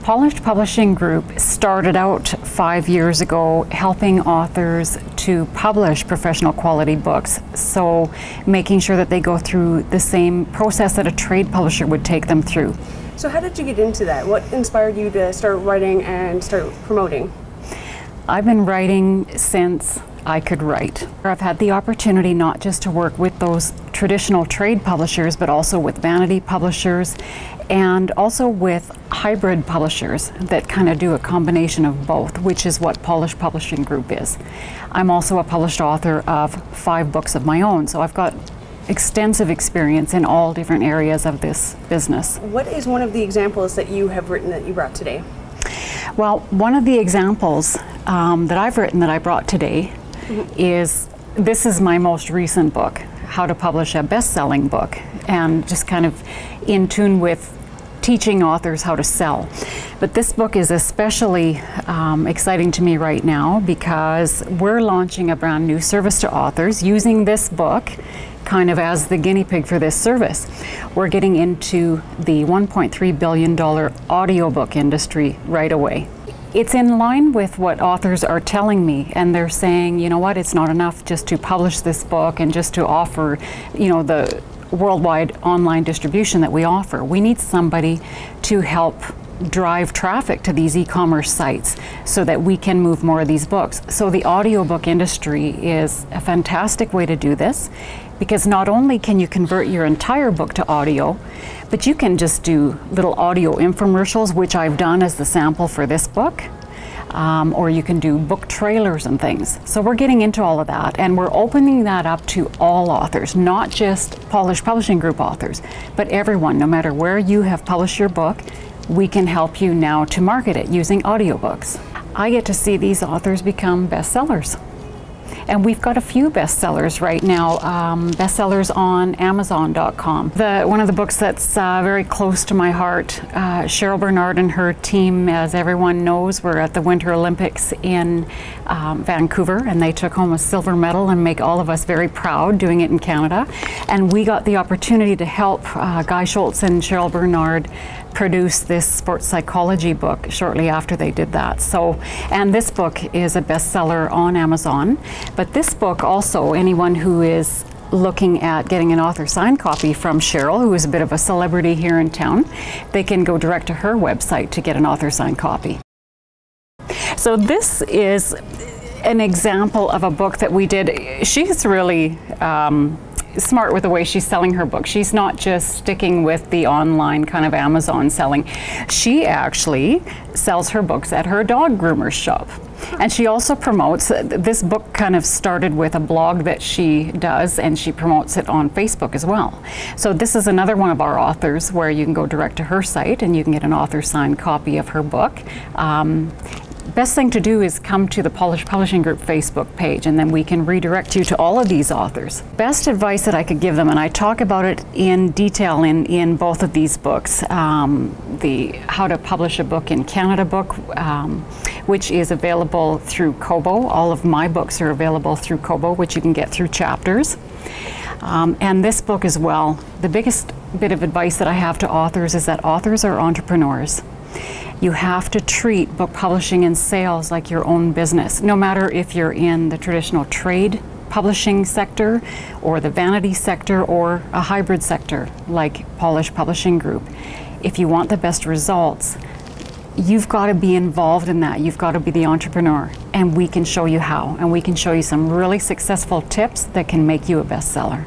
Polished Publishing Group started out 5 years ago helping authors to publish professional quality books. So making sure that they go through the same process that a trade publisher would take them through. So how did you get into that? What inspired you to start writing and start promoting? I've been writing since I could write. I've had the opportunity not just to work with those traditional trade publishers, but also with vanity publishers and also with hybrid publishers that kind of do a combination of both, which is what Polished Publishing Group is. I'm also a published author of 5 books of my own, so I've got extensive experience in all different areas of this business. What is one of the examples that you have written that you brought today? Well, one of the examples that I've written that I brought today is, this is my most recent book, How to Publish a Best-Selling Book, and just kind of in tune with teaching authors how to sell. But this book is especially exciting to me right now because we're launching a brand new service to authors using this book kind of as the guinea pig for this service. We're getting into the $1.3 billion audiobook industry right away. It's in line with what authors are telling me, and they're saying, you know what, it's not enough just to publish this book and just to offer, you know, the worldwide online distribution that we offer. We need somebody to help drive traffic to these e-commerce sites so that we can move more of these books. So the audiobook industry is a fantastic way to do this, because not only can you convert your entire book to audio, but you can just do little audio infomercials, which I've done as the sample for this book, or you can do book trailers and things. So we're getting into all of that, and we're opening that up to all authors, not just Polished Publishing Group authors, but everyone, no matter where you have published your book. We can help you now to market it using audiobooks. I get to see these authors become bestsellers. And we've got a few bestsellers right now, bestsellers on Amazon.com. One of the books that's very close to my heart, Cheryl Bernard and her team, as everyone knows, were at the Winter Olympics in Vancouver, and they took home a silver medal and make all of us very proud doing it in Canada. And we got the opportunity to help Guy Schultz and Cheryl Bernard produce this sports psychology book shortly after they did that. So, and this book is a bestseller on Amazon. But this book also, anyone who is looking at getting an author signed copy from Cheryl, who is a bit of a celebrity here in town, they can go direct to her website to get an author signed copy. So this is an example of a book that we did. She's really smart with the way she's selling her book. She's not just sticking with the online kind of Amazon selling. She actually sells her books at her dog groomer's shop. And she also promotes, this book kind of started with a blog that she does, and she promotes it on Facebook as well. So this is another one of our authors where you can go direct to her site and you can get an author signed copy of her book. Best thing to do is come to the Polished Publishing Group Facebook page, and then we can redirect you to all of these authors. Best advice that I could give them, and I talk about it in detail in both of these books, the How to Publish a Book in Canada book, which is available through Kobo. All of my books are available through Kobo, which you can get through Chapters. And this book as well. The biggest bit of advice that I have to authors is that authors are entrepreneurs. You have to treat book publishing and sales like your own business, no matter if you're in the traditional trade publishing sector or the vanity sector or a hybrid sector like Polished Publishing Group. If you want the best results, you've got to be involved in that. You've got to be the entrepreneur, and we can show you how, and we can show you some really successful tips that can make you a bestseller.